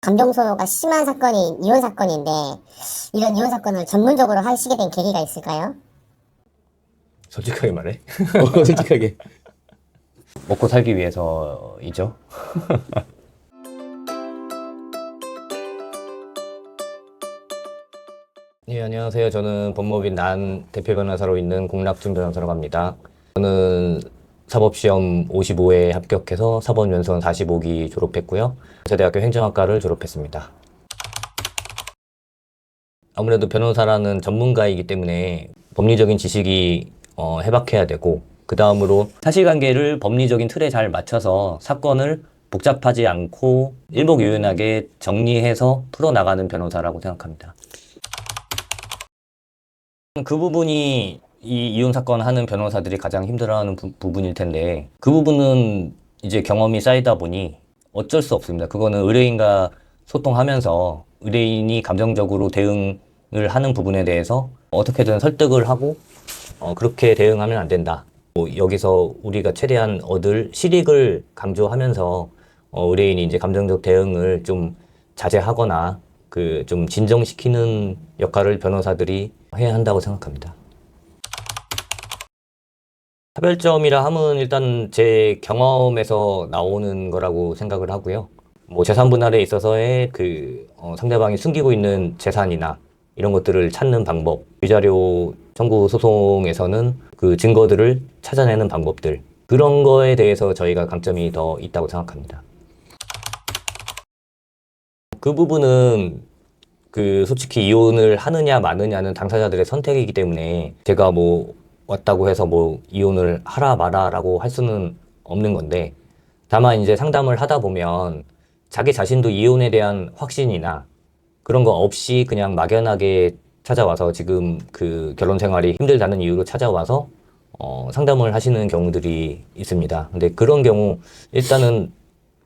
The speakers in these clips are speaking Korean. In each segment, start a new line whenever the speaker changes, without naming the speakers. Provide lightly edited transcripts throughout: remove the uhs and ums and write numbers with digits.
감정 소모가 심한 사건이 이혼 사건인데 이런 이혼 사건을 전문적으로 하시게 된 계기가 있을까요?
솔직하게 말해.
솔직하게.
먹고 살기 위해서이죠. 네, 안녕하세요. 저는 법무법인 난 대표 변호사로 있는 공락준 변호사라고 합니다. 저는 사법시험 55회 합격해서 사법연수원 45기 졸업했고요. 세대학교 행정학과를 졸업했습니다. 아무래도 변호사라는 전문가이기 때문에 법리적인 지식이 해박해야 되고, 그 다음으로 사실관계를 법리적인 틀에 잘 맞춰서 사건을 복잡하지 않고 일목요연하게 정리해서 풀어나가는 변호사라고 생각합니다. 그 부분이 이 이혼 사건 하는 변호사들이 가장 힘들어하는 부분일 텐데, 그 부분은 이제 경험이 쌓이다 보니 어쩔 수 없습니다. 그거는 의뢰인과 소통하면서 의뢰인이 감정적으로 대응을 하는 부분에 대해서 어떻게든 설득을 하고 그렇게 대응하면 안 된다. 여기서 우리가 최대한 얻을 실익을 강조하면서 의뢰인이 이제 감정적 대응을 좀 자제하거나 좀 진정시키는 역할을 변호사들이 해야 한다고 생각합니다. 차별점이라 함은 일단 제 경험에서 나오는 거라고 생각을 하고요. 재산 분할에 있어서의 상대방이 숨기고 있는 재산이나 이런 것들을 찾는 방법, 위자료 청구 소송에서는 그 증거들을 찾아내는 방법들, 그런 거에 대해서 저희가 강점이 더 있다고 생각합니다. 그 부분은 솔직히 이혼을 하느냐 마느냐는 당사자들의 선택이기 때문에 제가 왔다고 해서 이혼을 하라 마라라고 할 수는 없는 건데, 다만 이제 상담을 하다 보면 자기 자신도 이혼에 대한 확신이나 그런 거 없이 그냥 막연하게 찾아와서 지금 결혼 생활이 힘들다는 이유로 찾아와서 상담을 하시는 경우들이 있습니다. 근데 그런 경우 일단은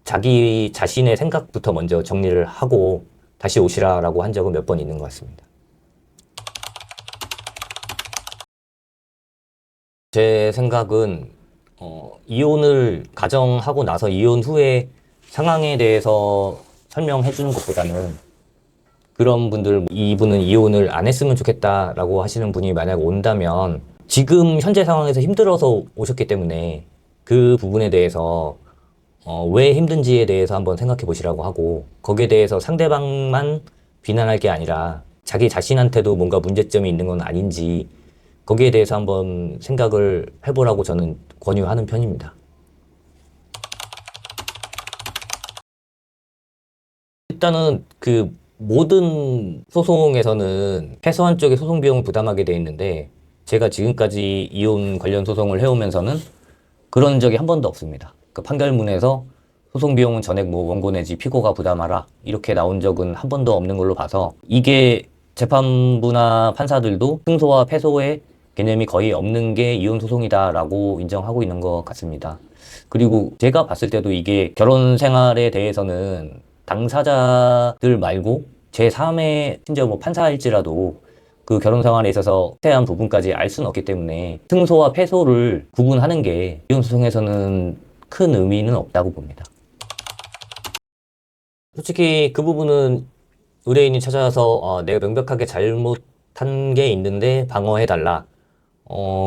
자기 자신의 생각부터 먼저 정리를 하고 다시 오시라라고 한 적은 몇 번 있는 것 같습니다. 제 생각은 이혼을 가정하고 나서 이혼 후에 상황에 대해서 설명해 주는 것보다는, 그런 분들, 이분은 이혼을 안 했으면 좋겠다라고 하시는 분이 만약 온다면 지금 현재 상황에서 힘들어서 오셨기 때문에 그 부분에 대해서 왜 힘든지에 대해서 한번 생각해 보시라고 하고, 거기에 대해서 상대방만 비난할 게 아니라 자기 자신한테도 뭔가 문제점이 있는 건 아닌지 거기에 대해서 한번 생각을 해보라고 저는 권유하는 편입니다. 일단은 모든 소송에서는 패소한 쪽이 소송 비용을 부담하게 돼 있는데, 제가 지금까지 이혼 관련 소송을 해오면서는 그런 적이 한 번도 없습니다. 판결문에서 소송 비용은 전액 원고 내지 피고가 부담하라 이렇게 나온 적은 한 번도 없는 걸로 봐서, 이게 재판부나 판사들도 승소와 패소의 개념이 거의 없는 게 이혼 소송이다라고 인정하고 있는 것 같습니다. 그리고 제가 봤을 때도 이게 결혼 생활에 대해서는 당사자들 말고 제3의 심지어 판사일지라도 그 결혼 생활에 있어서 세세한 부분까지 알 수는 없기 때문에 승소와 패소를 구분하는 게 이혼 소송에서는 큰 의미는 없다고 봅니다. 솔직히 그 부분은 의뢰인이 찾아와서 내가 명백하게 잘못한 게 있는데 방어해달라,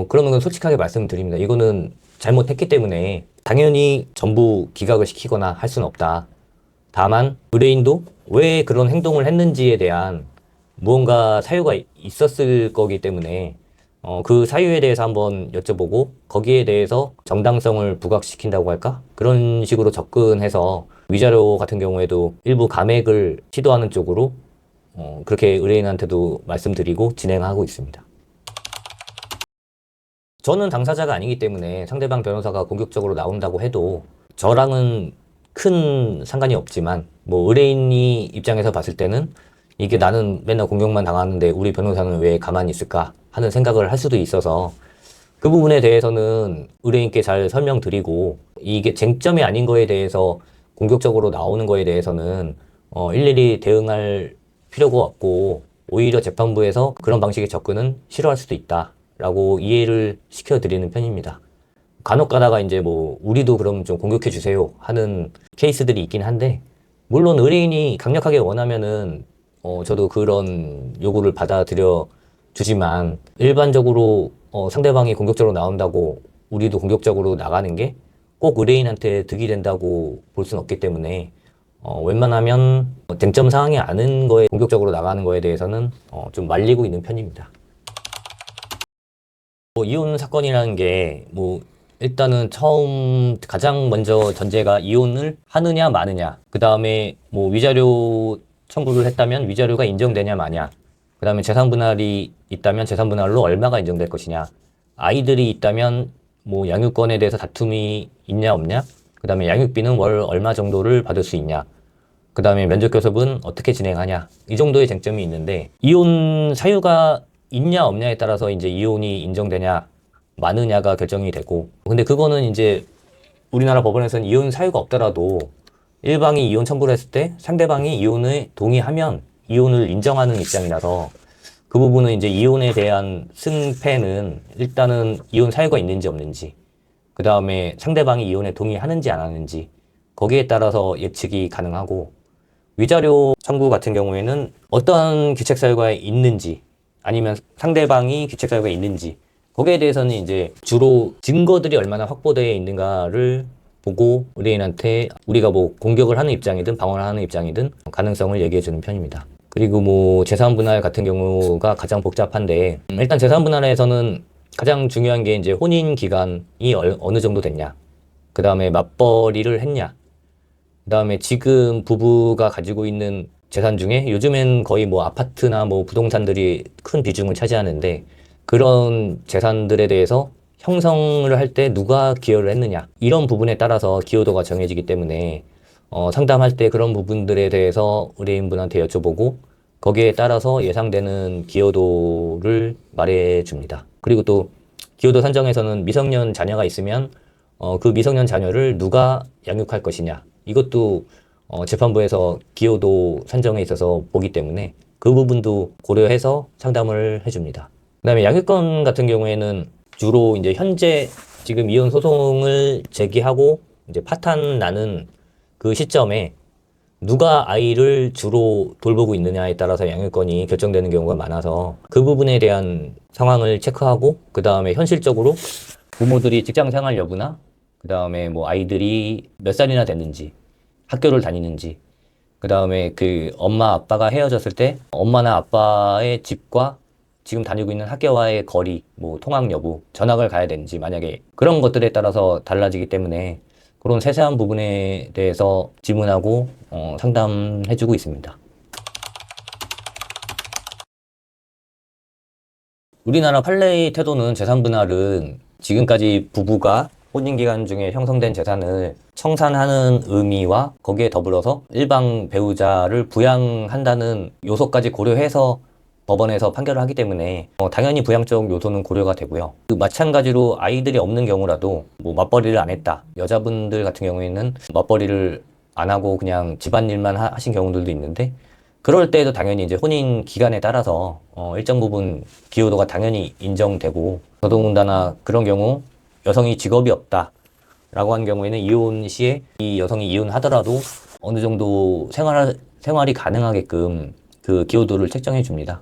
그러면 건 솔직하게 말씀드립니다. 이거는 잘못했기 때문에 당연히 전부 기각을 시키거나 할 수는 없다. 다만 의뢰인도 왜 그런 행동을 했는지에 대한 무언가 사유가 있었을 거기 때문에 그 사유에 대해서 한번 여쭤보고 거기에 대해서 정당성을 부각시킨다고 할까? 그런 식으로 접근해서 위자료 같은 경우에도 일부 감액을 시도하는 쪽으로 그렇게 의뢰인한테도 말씀드리고 진행하고 있습니다. 저는 당사자가 아니기 때문에 상대방 변호사가 공격적으로 나온다고 해도 저랑은 큰 상관이 없지만, 의뢰인이 입장에서 봤을 때는 이게 나는 맨날 공격만 당하는데 우리 변호사는 왜 가만히 있을까 하는 생각을 할 수도 있어서, 그 부분에 대해서는 의뢰인께 잘 설명드리고, 이게 쟁점이 아닌 거에 대해서 공격적으로 나오는 거에 대해서는 일일이 대응할 필요가 없고, 오히려 재판부에서 그런 방식의 접근은 싫어할 수도 있다라고 이해를 시켜드리는 편입니다. 간혹 가다가 이제 우리도 그럼 좀 공격해 주세요 하는 케이스들이 있긴 한데, 물론 의뢰인이 강력하게 원하면은 저도 그런 요구를 받아들여 주지만 일반적으로 상대방이 공격적으로 나온다고 우리도 공격적으로 나가는 게 꼭 의뢰인한테 득이 된다고 볼 수는 없기 때문에 웬만하면 쟁점 사항이 아닌 거에 공격적으로 나가는 거에 대해서는 좀 말리고 있는 편입니다. 이혼 사건이라는 게 일단은 처음 가장 먼저 전제가 이혼을 하느냐 마느냐, 그 다음에 위자료 청구를 했다면 위자료가 인정되냐 마냐, 그 다음에 재산 분할이 있다면 재산 분할로 얼마가 인정될 것이냐, 아이들이 있다면 양육권에 대해서 다툼이 있냐 없냐, 그 다음에 양육비는 월 얼마 정도를 받을 수 있냐, 그 다음에 면접 교섭은 어떻게 진행하냐, 이 정도의 쟁점이 있는데 이혼 사유가 있냐 없냐에 따라서 이제 이혼이 인정되냐 마느냐가 결정이 되고, 근데 그거는 이제 우리나라 법원에서는 이혼 사유가 없더라도 일방이 이혼 청구를 했을 때 상대방이 이혼에 동의하면 이혼을 인정하는 입장이라서 그 부분은 이제 이혼에 대한 승패는 일단은 이혼 사유가 있는지 없는지, 그 다음에 상대방이 이혼에 동의하는지 안 하는지, 거기에 따라서 예측이 가능하고, 위자료 청구 같은 경우에는 어떤 귀책 사유가 있는지 아니면 상대방이 귀책 사유가 있는지, 거기에 대해서는 이제 주로 증거들이 얼마나 확보되어 있는가를 보고 의뢰인한테 우리가 공격을 하는 입장이든 방어를 하는 입장이든 가능성을 얘기해 주는 편입니다. 그리고 재산 분할 같은 경우가 가장 복잡한데, 일단 재산 분할에서는 가장 중요한 게 이제 혼인 기간이 어느 정도 됐냐, 그 다음에 맞벌이를 했냐, 그 다음에 지금 부부가 가지고 있는 재산 중에 요즘엔 거의 아파트나 부동산들이 큰 비중을 차지하는데, 그런 재산들에 대해서 형성을 할 때 누가 기여를 했느냐, 이런 부분에 따라서 기여도가 정해지기 때문에 상담할 때 그런 부분들에 대해서 의뢰인분한테 여쭤보고 거기에 따라서 예상되는 기여도를 말해줍니다. 그리고 또 기여도 산정에서는 미성년 자녀가 있으면 그 미성년 자녀를 누가 양육할 것이냐, 이것도 재판부에서 기여도 산정에 있어서 보기 때문에 그 부분도 고려해서 상담을 해줍니다. 그 다음에 양육권 같은 경우에는 주로 이제 현재 지금 이혼 소송을 제기하고 이제 파탄 나는 그 시점에 누가 아이를 주로 돌보고 있느냐에 따라서 양육권이 결정되는 경우가 많아서 그 부분에 대한 상황을 체크하고, 그 다음에 현실적으로 부모들이 직장 생활 여부나, 그 다음에 아이들이 몇 살이나 됐는지, 학교를 다니는지, 그 다음에 그 엄마 아빠가 헤어졌을 때 엄마나 아빠의 집과 지금 다니고 있는 학교와의 거리, 통학 여부, 전학을 가야 되는지, 만약에 그런 것들에 따라서 달라지기 때문에 그런 세세한 부분에 대해서 질문하고 상담해주고 있습니다. 우리나라 판례의 태도는 재산 분할은 지금까지 부부가 혼인기간 중에 형성된 재산을 청산하는 의미와 거기에 더불어서 일방 배우자를 부양한다는 요소까지 고려해서 법원에서 판결을 하기 때문에 당연히 부양적 요소는 고려가 되고요. 마찬가지로 아이들이 없는 경우라도 맞벌이를 안 했다, 여자분들 같은 경우에는 맞벌이를 안 하고 그냥 집안일만 하신 경우들도 있는데, 그럴 때에도 당연히 이제 혼인 기간에 따라서 일정 부분 기여도가 당연히 인정되고, 더더군다나 그런 경우 여성이 직업이 없다 라고 하는 경우에는 이혼 시에 이 여성이 이혼하더라도 어느 정도 생활이 가능하게끔 그 기여도를 책정해 줍니다.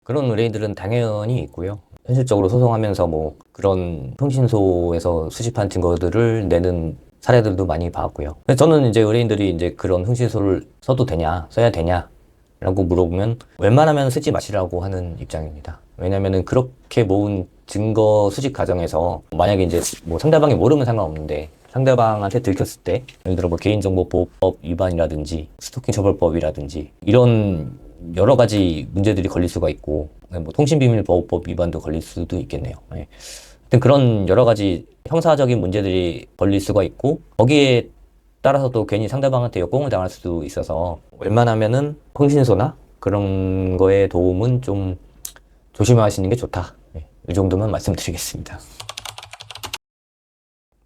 그런 의뢰인들은 당연히 있고요. 현실적으로 소송하면서 그런 흥신소에서 수집한 증거들을 내는 사례들도 많이 봐왔고요. 저는 이제 의뢰인들이 이제 그런 흥신소를 써도 되냐, 써야 되냐 라고 물어보면 웬만하면 쓰지 마시라고 하는 입장입니다. 왜냐면은 그렇게 모은 증거 수집 과정에서 만약에 이제 상대방이 모르면 상관없는데 상대방한테 들켰을 때, 예를 들어 개인정보보호법 위반이라든지 스토킹 처벌법이라든지 이런 여러 가지 문제들이 걸릴 수가 있고, 통신비밀보호법 위반도 걸릴 수도 있겠네요. 하여튼 그런 여러 가지 형사적인 문제들이 걸릴 수가 있고, 거기에 따라서도 괜히 상대방한테 역공을 당할 수도 있어서 웬만하면은 흥신소나 그런 거에 도움은 좀 조심하시는 게 좋다. 이 정도만 말씀드리겠습니다.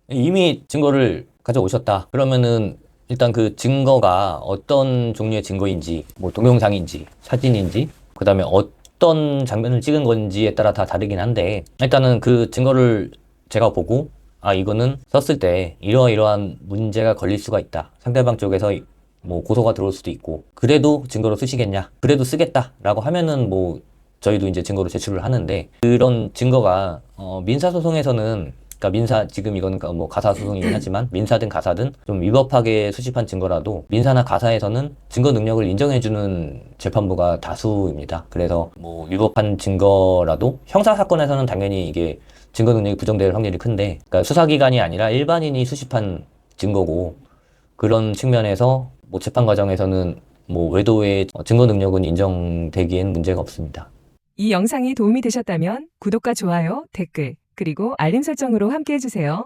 이미 증거를 가져오셨다 그러면은 일단 그 증거가 어떤 종류의 증거인지, 동영상인지 사진인지, 그 다음에 어떤 장면을 찍은 건지에 따라 다 다르긴 한데, 일단은 그 증거를 제가 보고 아, 이거는 썼을 때 이러이러한 문제가 걸릴 수가 있다. 상대방 쪽에서 뭐 고소가 들어올 수도 있고, 그래도 증거로 쓰시겠냐? 그래도 쓰겠다라고 하면은 뭐 저희도 이제 증거로 제출을 하는데, 그런 증거가 민사소송에서는, 그러니까 민사, 지금 이건 뭐 가사소송이긴 하지만 민사든 가사든 좀 위법하게 수집한 증거라도 민사나 가사에서는 증거 능력을 인정해주는 재판부가 다수입니다. 그래서 뭐 위법한 증거라도 형사사건에서는 당연히 이게 증거 능력이 부정될 확률이 큰데, 그러니까 수사기관이 아니라 일반인이 수집한 증거고, 그런 측면에서 뭐 재판 과정에서는 뭐 외도의 증거 능력은 인정되기엔 문제가 없습니다.
이 영상이 도움이 되셨다면 구독과 좋아요, 댓글, 그리고 알림 설정으로 함께 해주세요.